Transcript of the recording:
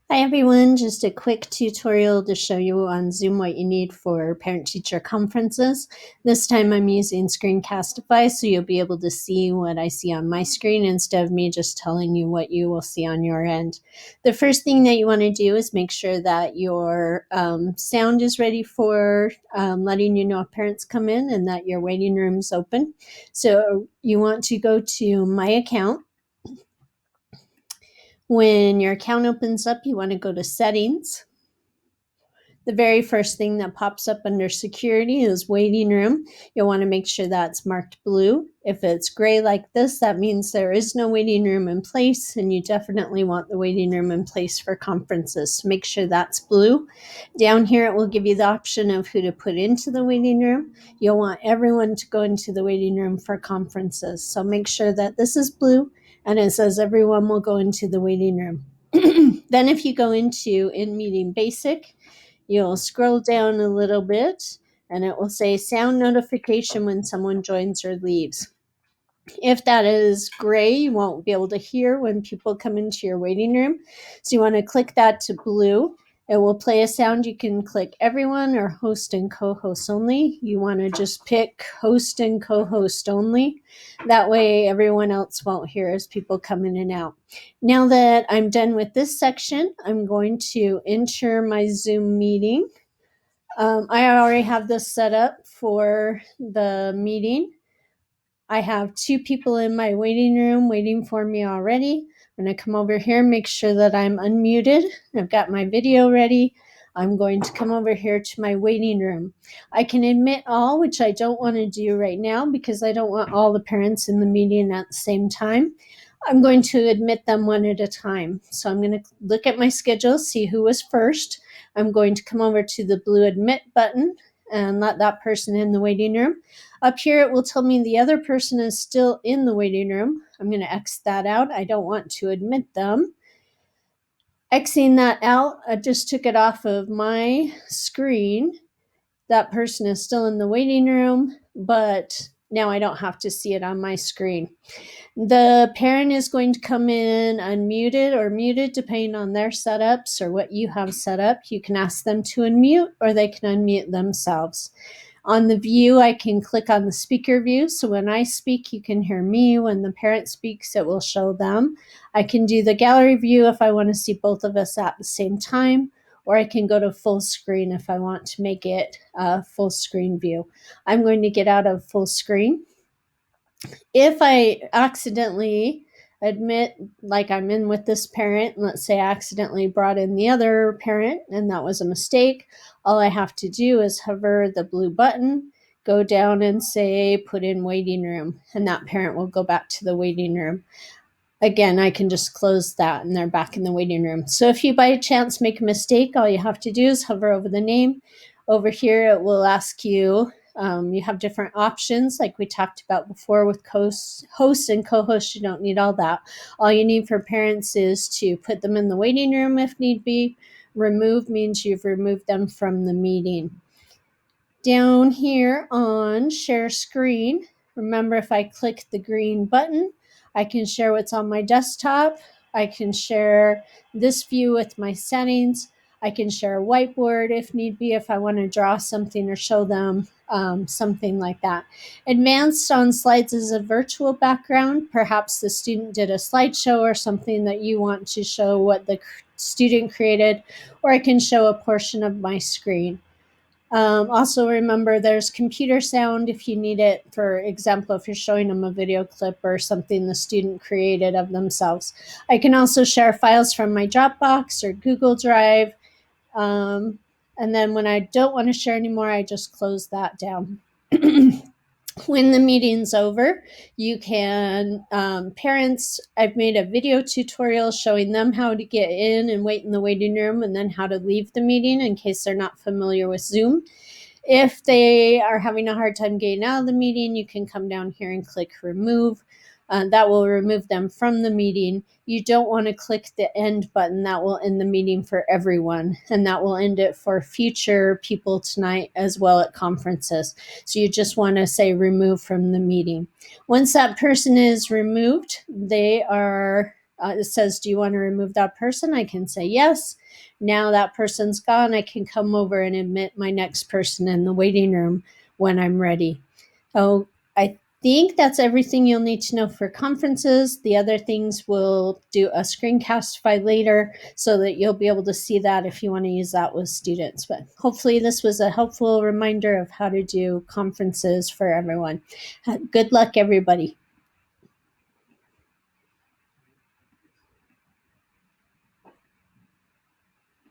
Hi everyone, just a quick tutorial to show you on Zoom what you need for parent-teacher conferences. This time I'm using Screencastify, so you'll be able to see what I see on my screen instead of me just telling you what you will see on your end. The first thing that you want to do is make sure that your sound is ready for letting you know if parents come in and that your waiting room's open. So you want to go to My Account. When your account opens up, you want to go to Settings. The very first thing that pops up under Security is Waiting Room. You'll want to make sure that's marked blue. If it's gray like this, that means there is no waiting room in place, and you definitely want the waiting room in place for conferences. So make sure that's blue. Down here, it will give you the option of who to put into the waiting room. You'll want everyone to go into the waiting room for conferences. So make sure that this is blue, and it says everyone will go into the waiting room. Then if you go into In Meeting Basic, you'll scroll down a little bit and it will say sound notification when someone joins or leaves. If that is gray, you won't be able to hear when people come into your waiting room. So you want to click that to blue. It will play a sound. You can click everyone or host and co-host only. You want to just pick host and co-host only. That way everyone else won't hear as people come in and out. Now that I'm done with this section, I'm going to enter my Zoom meeting. I already have this set up for the meeting. I have 2 people in my waiting room waiting for me already. I'm going to come over here and make sure that I'm unmuted. I've got my video ready. I'm going to come over here to my waiting room. I can admit all, which I don't want to do right now because I don't want all the parents in the meeting at the same time. I'm going to admit them one at a time. So I'm going to look at my schedule, see who was first. I'm going to come over to the blue admit button and let that person in the waiting room. Up here, it will tell me the other person is still in the waiting room. I'm going to X that out. I don't want to admit them. Xing that out, I just took it off of my screen. That person is still in the waiting room, but now I don't have to see it on my screen. The parent is going to come in unmuted or muted depending on their setups or what you have set up. You can ask them to unmute or they can unmute themselves. On the view, I can click on the speaker view. So when I speak, you can hear me. When the parent speaks, it will show them. I can do the gallery view if I want to see both of us at the same time, or I can go to full screen if I want to make it a full screen view. I'm going to get out of full screen. If I accidentally admit, like I'm in with this parent, let's say I accidentally brought in the other parent and that was a mistake, all I have to do is hover the blue button, go down and say put in waiting room, and that parent will go back to the waiting room. Again, I can just close that and they're back in the waiting room. So if you by chance make a mistake, all you have to do is hover over the name. Over here, it will ask you, you have different options like we talked about before with host and co-host. You don't need all that. All you need for parents is to put them in the waiting room if need be. Remove means you've removed them from the meeting. Down here on share screen, remember if I click the green button, I can share what's on my desktop. I can share this view with my settings. I can share a whiteboard if need be, if I want to draw something or show them something like that. Advanced on slides is a virtual background. Perhaps the student did a slideshow or something that you want to show what the student created, or I can show a portion of my screen. Also remember there's computer sound if you need it. For example, if you're showing them a video clip or something the student created of themselves. I can also share files from my Dropbox or Google Drive. And then when I don't want to share anymore, I just close that down. When the meeting's over, you can, parents, I've made a video tutorial showing them how to get in and wait in the waiting room and then how to leave the meeting in case they're not familiar with Zoom. If they are having a hard time getting out of the meeting, you can come down here and click remove. That will remove them from the meeting. You don't want to click the end button. That will end the meeting for everyone, and that will end it for future people tonight as well at conferences. So you just want to say remove from the meeting. Once that person is removed, they are it says, do you want to remove that person? I can say yes. Now that person's gone, I can come over and admit my next person in the waiting room when I'm ready. Oh, I think that's everything you'll need to know for conferences. The other things we'll do a screencastify later so that you'll be able to see that if you want to use that with students. But hopefully this was a helpful reminder of how to do conferences for everyone. Good luck, everybody.